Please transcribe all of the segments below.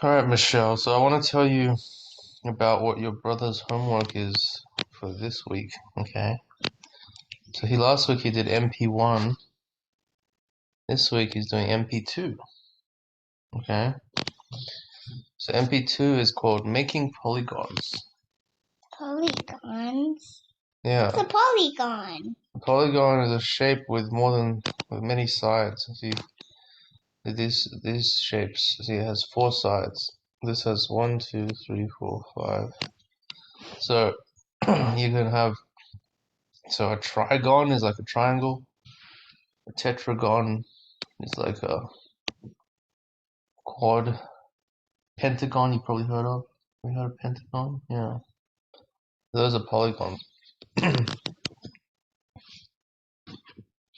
Alright, Michelle, so I want to tell you about what your brother's homework is for this week, okay? So last week he did MP1, this week he's doing MP2, okay? So MP2 is called Making Polygons. Polygons? Yeah. What's a polygon? A polygon is a shape with many sides. See, these shapes, see, it has 4 sides. This has 1, 2, 3, 4, 5. So you can have, so a trigon is like a triangle. A tetragon is like a quad. Pentagon you probably heard of. Have you heard of Pentagon? Yeah. Those are polygons.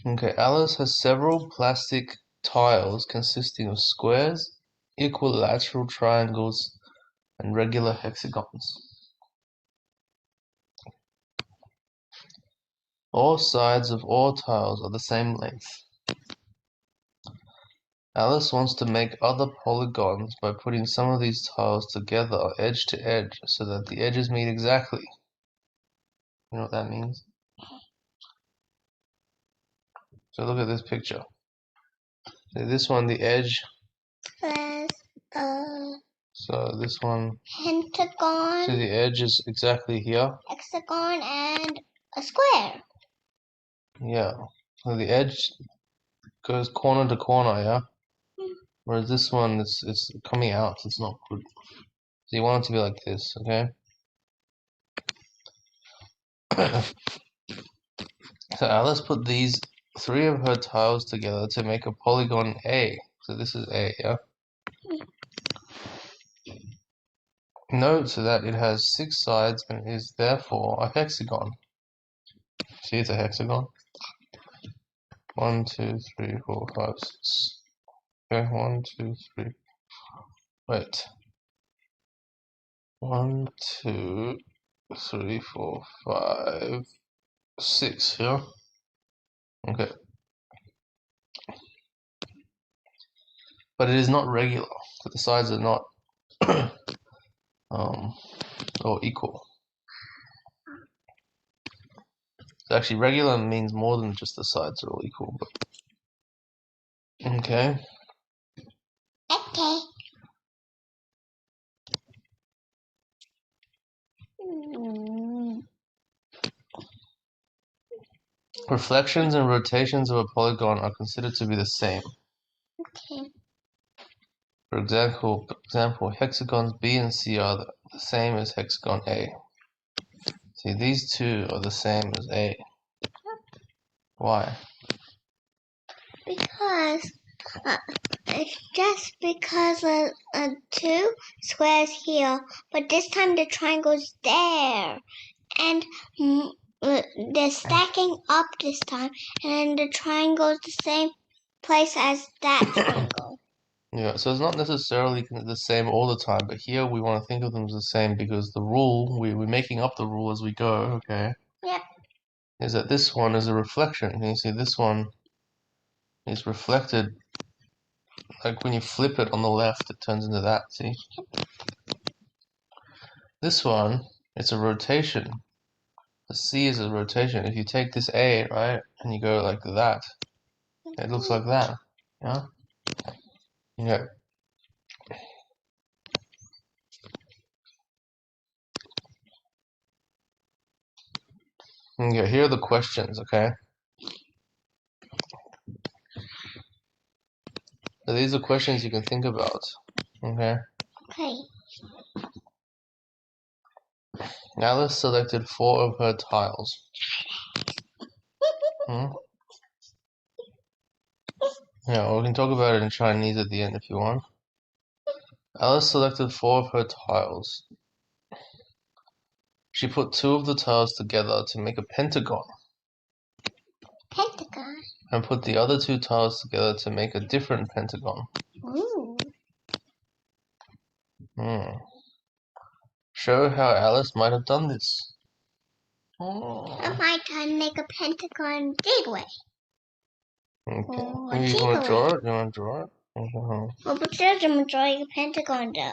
Okay, Alice has several plastic tiles consisting of squares, equilateral triangles, and regular hexagons. All sides of all tiles are the same length. Alice wants to make other polygons by putting some of these tiles together edge to edge so that the edges meet exactly. You know what that means? So look at this picture. This one, the edge. Plus So this one. Pentagon. So the edge is exactly here. Hexagon and a square. Yeah. So the edge goes corner to corner, yeah? Whereas this one, it's coming out. It's not good. So you want it to be like this, okay? So Alice put these 3 of her tiles together to make a polygon A. So this is A, yeah? Note that it has 6 sides and is therefore a hexagon. See, it's a hexagon. 1, 2, 3, 4, 5, 6. Okay, 1, 2, 3. Wait. 1, 2, 3, 4, 5, 6. Yeah. Okay. But it is not regular. So the sides are not or equal. So actually, regular means more than just the sides are all equal. But okay. Okay. Reflections and rotations of a polygon are considered to be the same. Okay. For example, hexagons B and C are the same as hexagon A. See, these two are the same as A. Why? Because it's just because of 2 squares here, but this time the triangle's there, and they're stacking up this time, and the triangle's the same place as that triangle. Yeah, so it's not necessarily the same all the time, but here we want to think of them as the same because the rule, we're making up the rule as we go, okay? Yep. Is that this one is a reflection. Can you see this one is reflected, like when you flip it on the left, it turns into that, see? This one, it's a rotation. The C is a rotation. If you take this A, right, and you go like that, it looks like that, yeah? Yeah. Okay, here are the questions, okay? So these are questions you can think about, okay? Okay. Alice selected 4 of her tiles. Hmm? Yeah, we can talk about it in Chinese at the end if you want. Alice selected 4 of her tiles. She put 2 of the tiles together to make a pentagon. Pentagon. And put the other 2 tiles together to make a different pentagon. Ooh. Show how Alice might have done this. I might try to make a pentagon big way. Okay. Or You want to draw it? You want to draw it? Okay, Oh, but there's a drawing a pentagon though.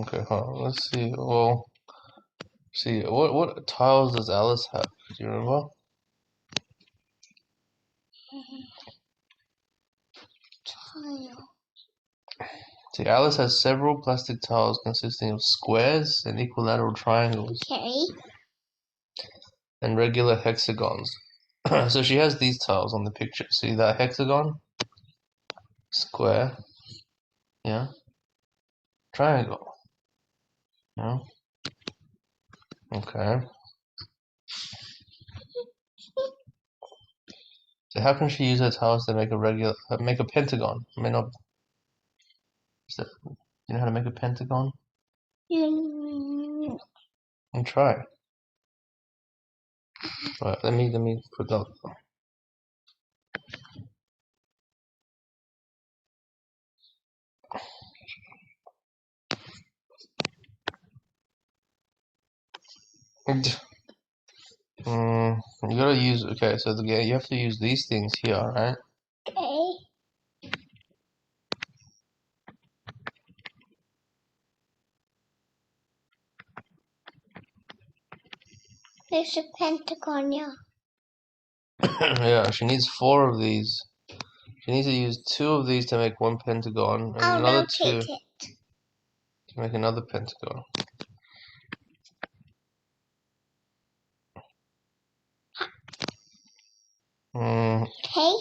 okay, hold on. Let's see. Well, see, what tiles does Alice have? Do you remember? Tile. See, Alice has several plastic tiles consisting of squares and equilateral triangles Okay. and regular hexagons. So she has these tiles on the picture. See that hexagon? Square. Yeah. Triangle. Yeah. Okay. So how can she use her tiles to make a pentagon? I mean, not. You know how to make a pentagon? Mm, And try. Right. Let me put that. You gotta use. Okay. So you have to use these things here, right? okay. There's a pentagon, yeah. Yeah. She needs 4 of these. She needs to use 2 of these to make one pentagon, and I'll another rotate 2 it. to make another pentagon. Mm. Okay.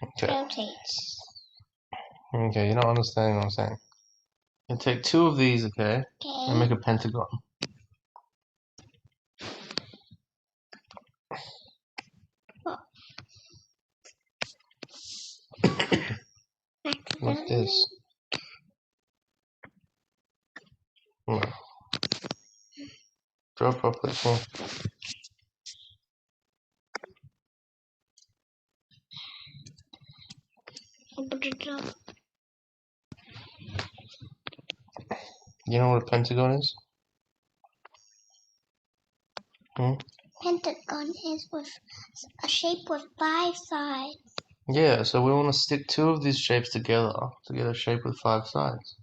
Okay. Rotate. Okay. You're not understanding what I'm saying. You take 2 of these, okay, and Okay. make a pentagon. Like this. No. Draw properly. Come on. You know what a pentagon is? Pentagon is with a shape with 5 sides. Yeah, so we want to stick 2 of these shapes together to get a shape with 5 sides.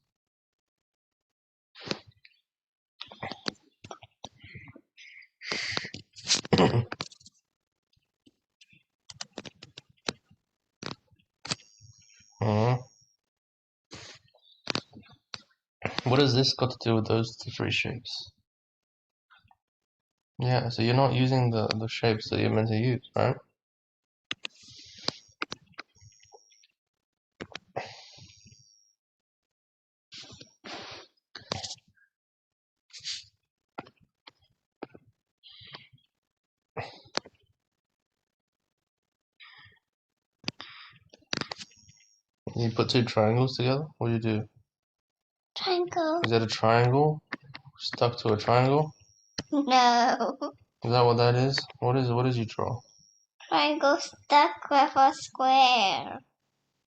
What has this got to do with those 3 shapes? Yeah, so you're not using the shapes that you're meant to use, right? You put 2 triangles together? What do you do? Triangle. Is that a triangle? Stuck to a triangle? No. Is that what that is? What did you draw? Triangle stuck with a square.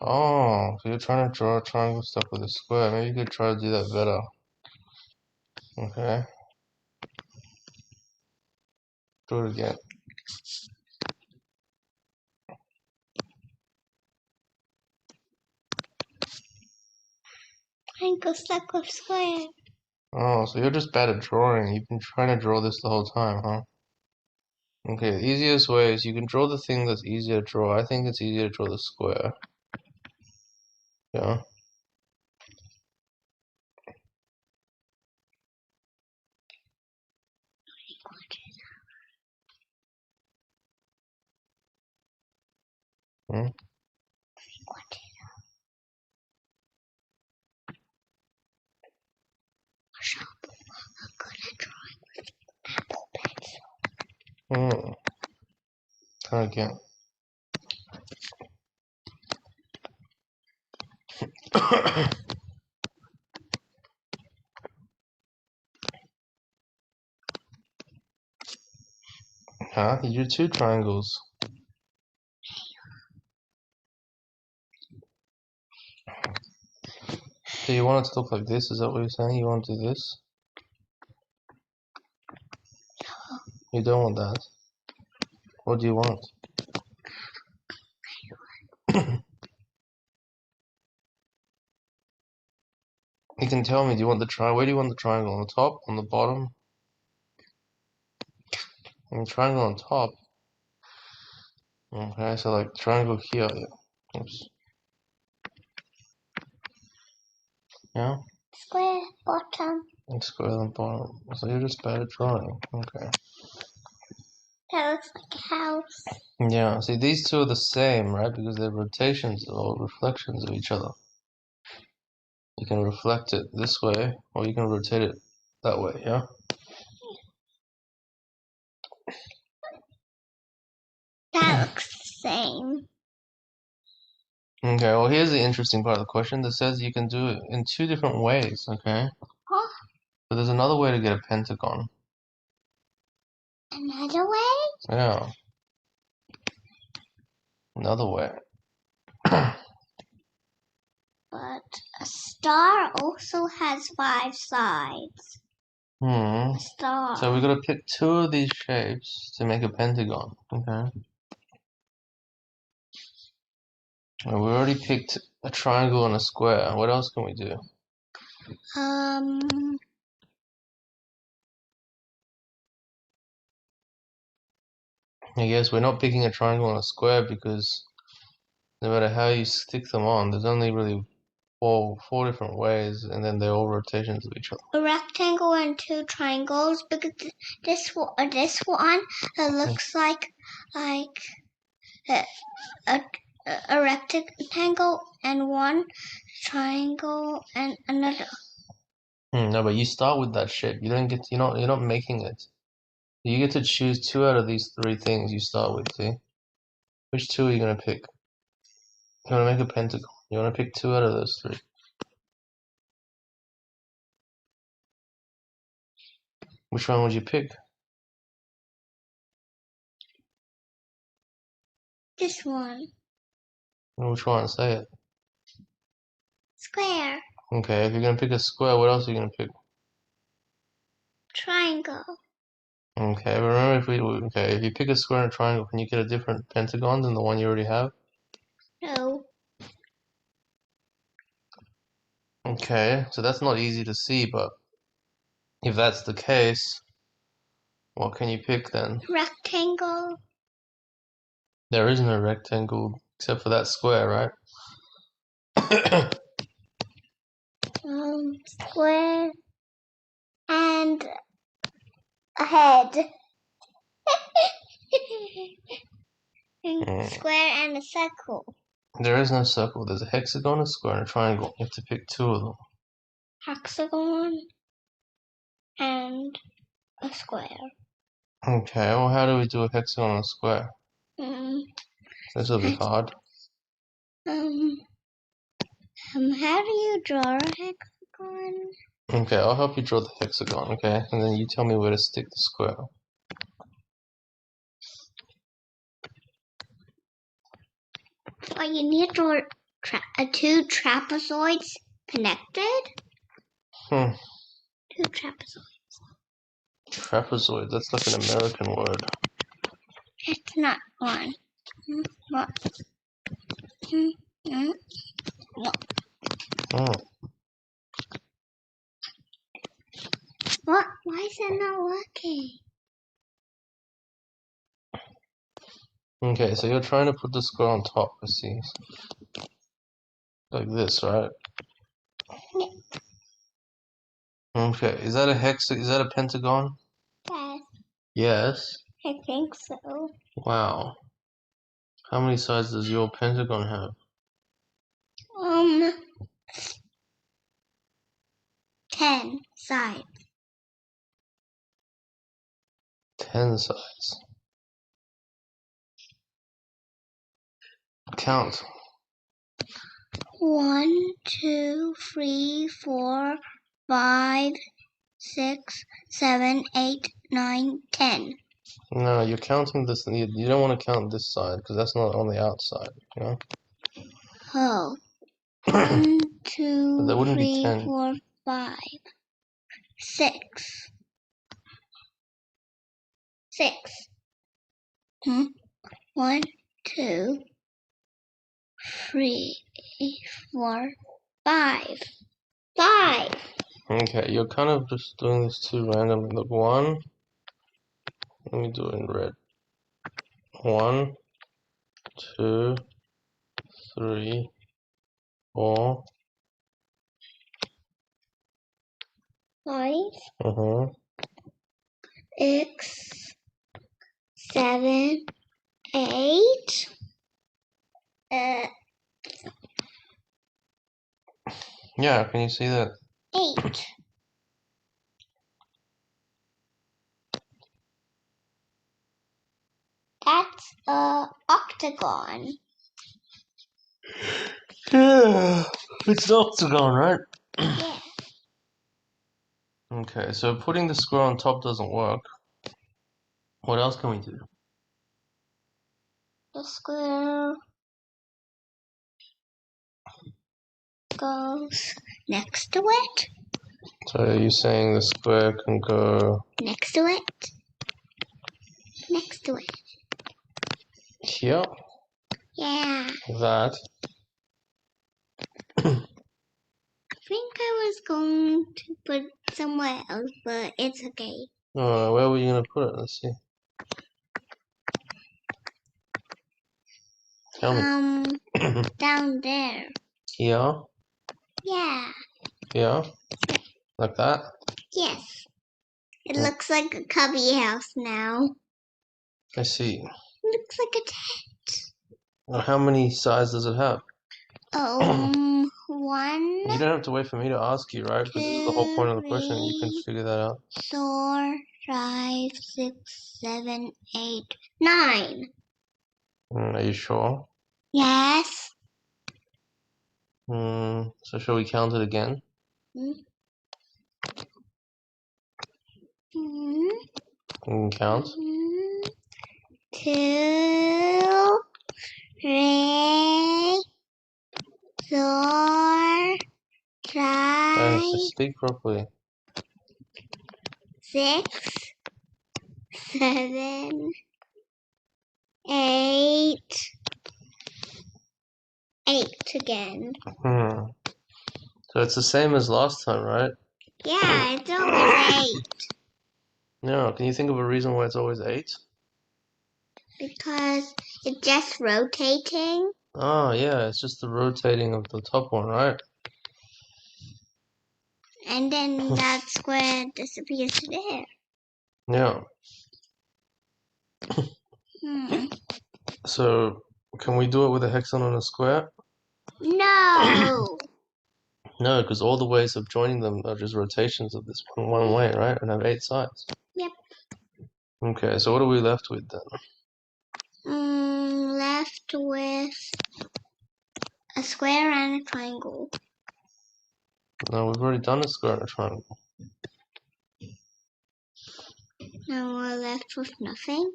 Oh, so you're trying to draw a triangle stuck with a square. Maybe you could try to do that better. Okay. Do it again. Triangle stuck with square. Oh, so you're just bad at drawing. You've been trying to draw this the whole time, huh? Okay, the easiest way is you can draw the thing that's easier to draw. I think it's easier to draw the square. Yeah. Hmm? Hmm. Try again. Huh? You drew 2 triangles. So you want it to look like this? Is that what you're saying? You want to do this? You don't want that. What do you want? You can tell me, do you want the triangle? Where do you want the triangle? On the top? On the bottom? And the triangle on top. Okay, so like triangle here. Yeah. Oops. Yeah? Square bottom. And square on the bottom. So you're just bad at drawing. Okay. That looks like a house. Yeah, see these two are the same, right? Because they're rotations or reflections of each other. You can reflect it this way, or you can rotate it that way, yeah? That looks the same. Okay, well here's the interesting part of the question that says you can do it in two different ways, okay? Huh? But there's another way to get a pentagon. Another way? Yeah. Another way. But a star also has 5 sides. Hmm. A star. So we gotta pick two of these shapes to make a pentagon, okay? And we already picked a triangle and a square. What else can we do? I guess we're not picking a triangle and a square because no matter how you stick them on, there's only really four different ways, and then they're all rotations of each other. A rectangle and 2 triangles, because this one looks like a rectangle and 1 triangle and another. No, but you start with that shape. You don't get. You're not making it. You get to choose 2 out of these 3 things you start with. See, which 2 are you gonna pick? You wanna make a pentagon. You wanna pick 2 out of those 3. Which one would you pick? This one. Which one? Say it. Square. Okay, if you're gonna pick a square, what else are you gonna pick? Triangle. Okay, but remember if you pick a square and a triangle, can you get a different pentagon than the one you already have? No. Okay, so that's not easy to see, but if that's the case, what can you pick then? Rectangle. There is no rectangle except for that square, right? Square and a head. Square and a circle. There is no circle. There's a hexagon, a square, and a triangle. You have to pick 2 of them. Hexagon and a square. Okay, well, how do we do a hexagon and a square? This will be hard. How do you draw a hexagon? Okay, I'll help you draw the hexagon, okay? And then you tell me where to stick the square. Oh, you need to draw 2 trapezoids connected? 2 trapezoids. Trapezoid, that's like an American word. It's not one. What? Oh. What? Why is it not working? Okay, so you're trying to put the square on top, I see. Like this, right? Yeah. Okay, is that a pentagon? Yes. Yes? I think so. Wow. How many sides does your pentagon have? 10 sides. 10 sides. Count. 1, 2, 3, 4, 5, 6, 7, 8, 9, 10. No, you're counting this. You don't want to count this side because that's not on the outside, you know? Oh. 1, 2, 3, 4, 5, 6. 6. 1, 2, 3, 4, 5. 5. Okay, you're kind of just doing this too randomly. Look, 1. Let me do it in red. 1, 2, 3, 4. 5. 6, 7, 8. Yeah, can you see that? 8. That's a octagon. Yeah, it's an octagon, right? Yeah. Okay, so putting the square on top doesn't work. What else can we do? The square goes next to it. So you're saying the square can go Next to it. Next to it. here, Yeah. that. I think I was going to put somewhere else, but it's okay. Where were you gonna put it? Let's see. Tell me. Down there. Here, Yeah. here, like that. Yes. It Yeah. looks like a cubby house now. I see. It looks like a tent. Now, how many sides does it have? 1. You don't have to wait for me to ask you, right? Because this is the whole point of the question. You can figure that out. 4, 5, 6, 7, 8, 9. Are you sure? Yes. So shall we count it again? Mm-hmm. We can count. 2, 3, 4, Guys, 5, just speak properly. 6, 7, 8. 8 again. So it's the same as last time, right? Yeah, it's always 8. No, can you think of a reason why it's always 8? Because it's just rotating. Oh, yeah, it's just the rotating of the top one, right? And then that square disappears to there. Yeah. So, can we do it with a hexagon and a square? No. No, because all the ways of joining them are just rotations of this one way, right? And have 8 sides. Yep. Okay, so what are we left with then? Left with a square and a triangle. No, we've already done a square and a triangle. Now we're left with nothing.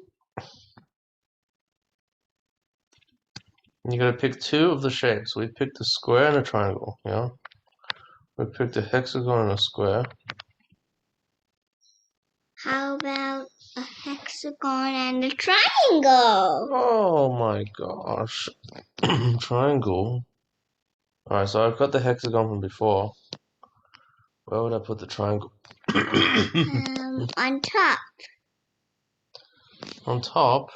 You gotta pick 2 of the shapes. We picked a square and a triangle, yeah? We picked a hexagon and a square. How about a hexagon and a triangle? Oh my gosh. Triangle. Alright, so I've got the hexagon from before. Where would I put the triangle? On top. On top?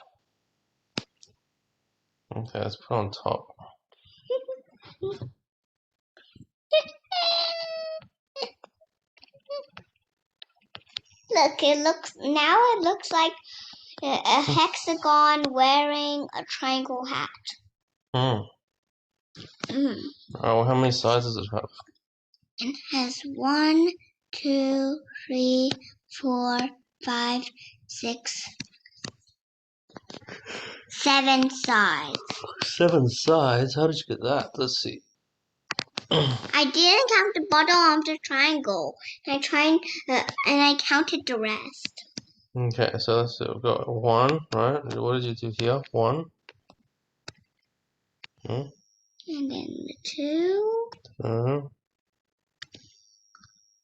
Okay, let's put it on top. Look, it looks like a hexagon wearing a triangle hat. Alright, well, how many sides does it have? It has 1, 2, 3, 4, 5, 6, 7 sides. 7 sides? How did you get that? Let's see. I didn't count the bottom of the triangle. And I counted the rest. Okay, so let's see. We've got 1, right? What did you do here? 1. And then the 2.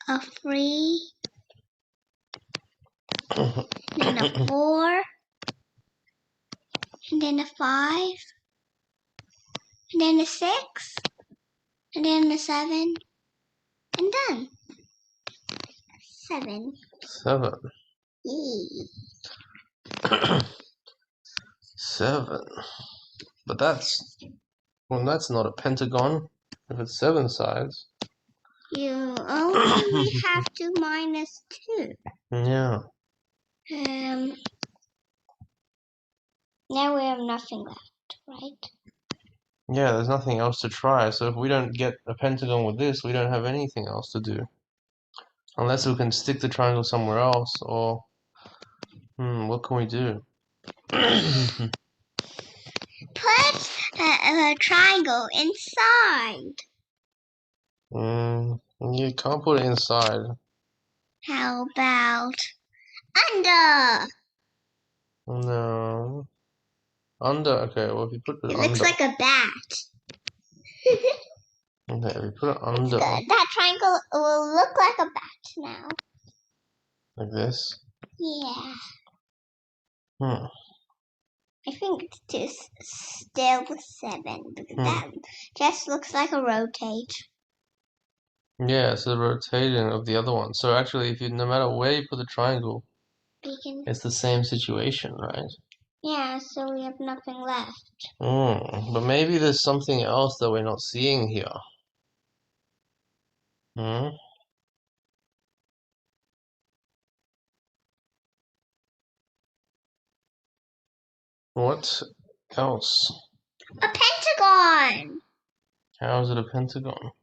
A 3. Then a 4. and then a 5, and then a 6, and then a 7, and done. 7. 7. Yee. 7. But that's not a pentagon if it's 7 sides. You only have to minus 2. Yeah. Now we have nothing left, right? Yeah, there's nothing else to try. So if we don't get a pentagon with this, we don't have anything else to do. Unless we can stick the triangle somewhere else, or what can we do? Put a triangle inside. You can't put it inside. How about under? No. Under, okay, well if you put it It under. looks like a bat. Okay, if you put it under. That triangle will look like a bat now. Like this? Yeah. I think it's still 7 because that just looks like a rotate. Yeah, it's the rotating of the other one. So actually, if you, no matter where you put the triangle, it's the same situation, right? Yeah, so we have nothing left. But maybe there's something else that we're not seeing here. What else? A pentagon! How is it a pentagon?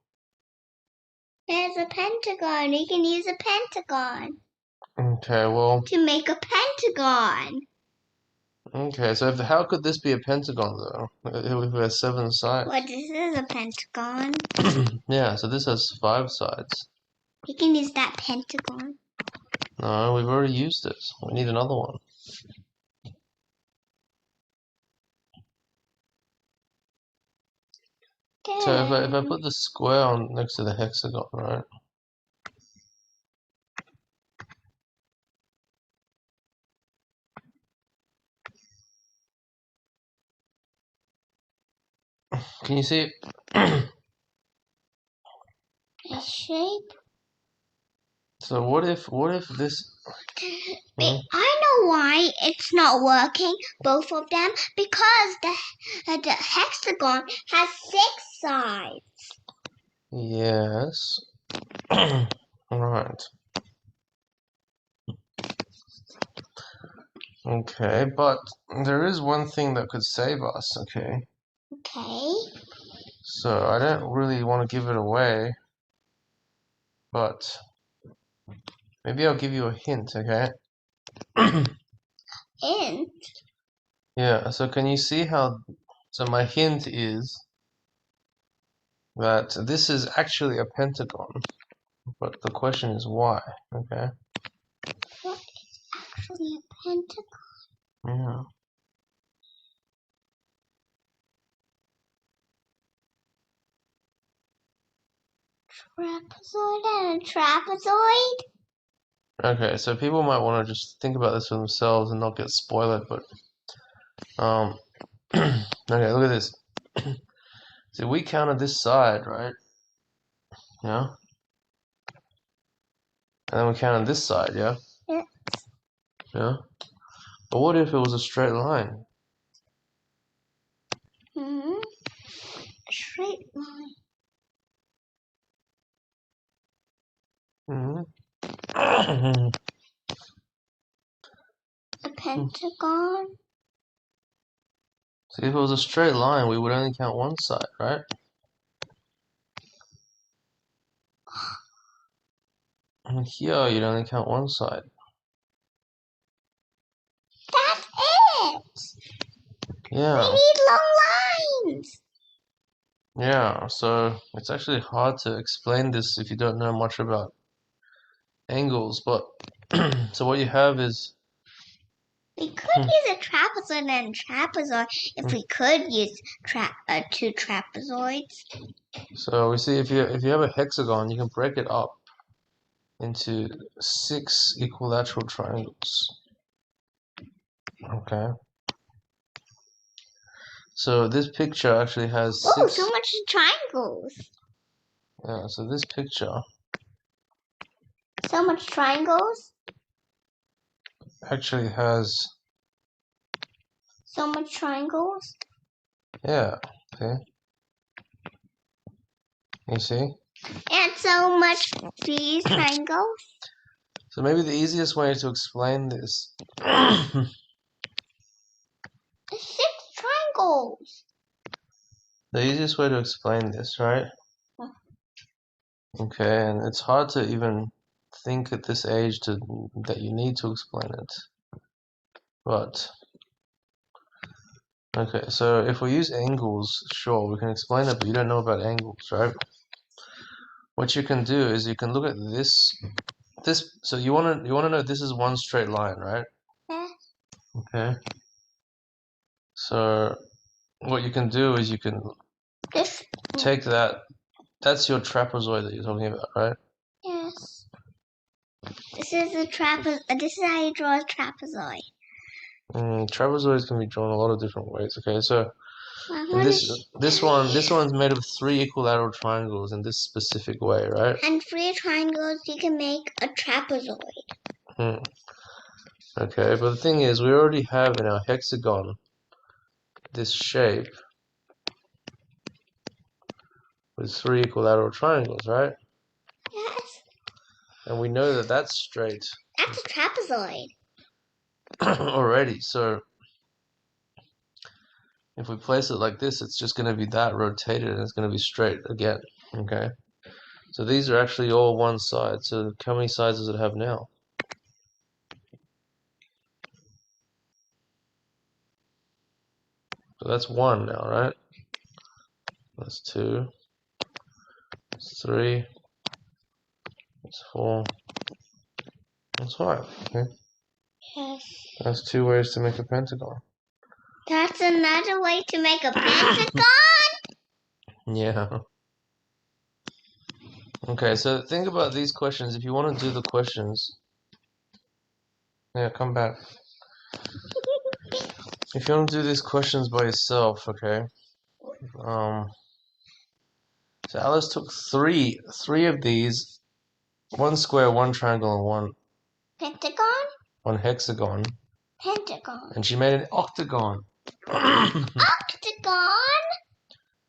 There's a pentagon. You can use a pentagon. Okay, well. To make a pentagon. Okay, so how could this be a pentagon though? If it has 7 sides. Well, this is a pentagon. Yeah, so this has 5 sides. You can use that pentagon. No, we've already used it. We need another one. So if I put the square on next to the hexagon, right? Can you see it? A shape. So what if this? I know why it's not working, both of them, because the hexagon has 6 sides. Yes. Right. Okay, but there is one thing that could save us, okay? Okay. So I don't really want to give it away, but maybe I'll give you a hint, okay? Hint? Yeah, so can you see how... So my hint is that this is actually a pentagon, but the question is why, okay? What is actually a pentagon? Yeah. Trapezoid and a trapezoid? Okay, so people might want to just think about this for themselves and not get spoiled, but okay, look at this. See, we counted this side, right? Yeah. And then we counted this side, yeah? Yeah. Yeah. But what if it was a straight line? A straight line. A pentagon? See, if it was a straight line, we would only count one side, right? And here, you'd only count one side. That's it! Yeah. We need long lines! Yeah, so it's actually hard to explain this if you don't know much about angles, but so what you have is... We could use a trapezoid and a trapezoid if we could use 2 trapezoids. So we see if you have a hexagon, you can break it up into 6 equilateral triangles. Okay. So this picture actually has Oh, six. so much triangles. Yeah, so this picture So much triangles. actually has. So much triangles. Yeah, okay. You see? And so much these triangles. So maybe the easiest way to explain this. 6 triangles. The easiest way to explain this, right? Okay, and it's hard to even think at this age that you need to explain it. But okay, so if we use angles, sure, we can explain it, but you don't know about angles, right? What you can do is you can look at this. So you wanna know this is one straight line, right? Yeah. Okay. So what you can do is you can This. take that. That's your trapezoid that you're talking about, right? Yes. This is a trapezoid. This is how you draw a trapezoid. Trapezoids can be drawn a lot of different ways. Okay, so and This one's made of 3 equilateral triangles in this specific way, right? and 3 triangles, you can make a trapezoid. Okay, but the thing is, we already have in our hexagon this shape with 3 equilateral triangles, right? Yes. And we know that that's straight. That's a trapezoid. Already. So if we place it like this, it's just going to be that rotated and it's going to be straight again. Okay. So these are actually all one side. So how many sides does it have now? So that's 1 now, right? That's 2. That's 3. That's 4. That's 5. Okay. Yes. That's 2 ways to make a pentagon. That's another way to make a pentagon. Yeah. Okay, so think about these questions. If you want to do the questions, yeah, come back. If you want to do these questions by yourself, okay. So Alice took three of these, 1 square, 1 triangle, and Pentagon. one hexagon, Pentagon. and she made an octagon. Octagon.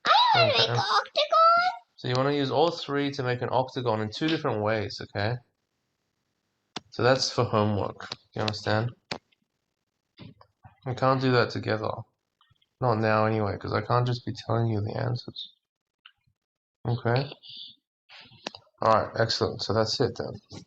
I want to make an octagon. So you want to use all 3 to make an octagon in 2 different ways, okay? So that's for homework. You understand? We can't do that together. Not now anyway, because I can't just be telling you the answers. Okay? Alright, excellent. So that's it then.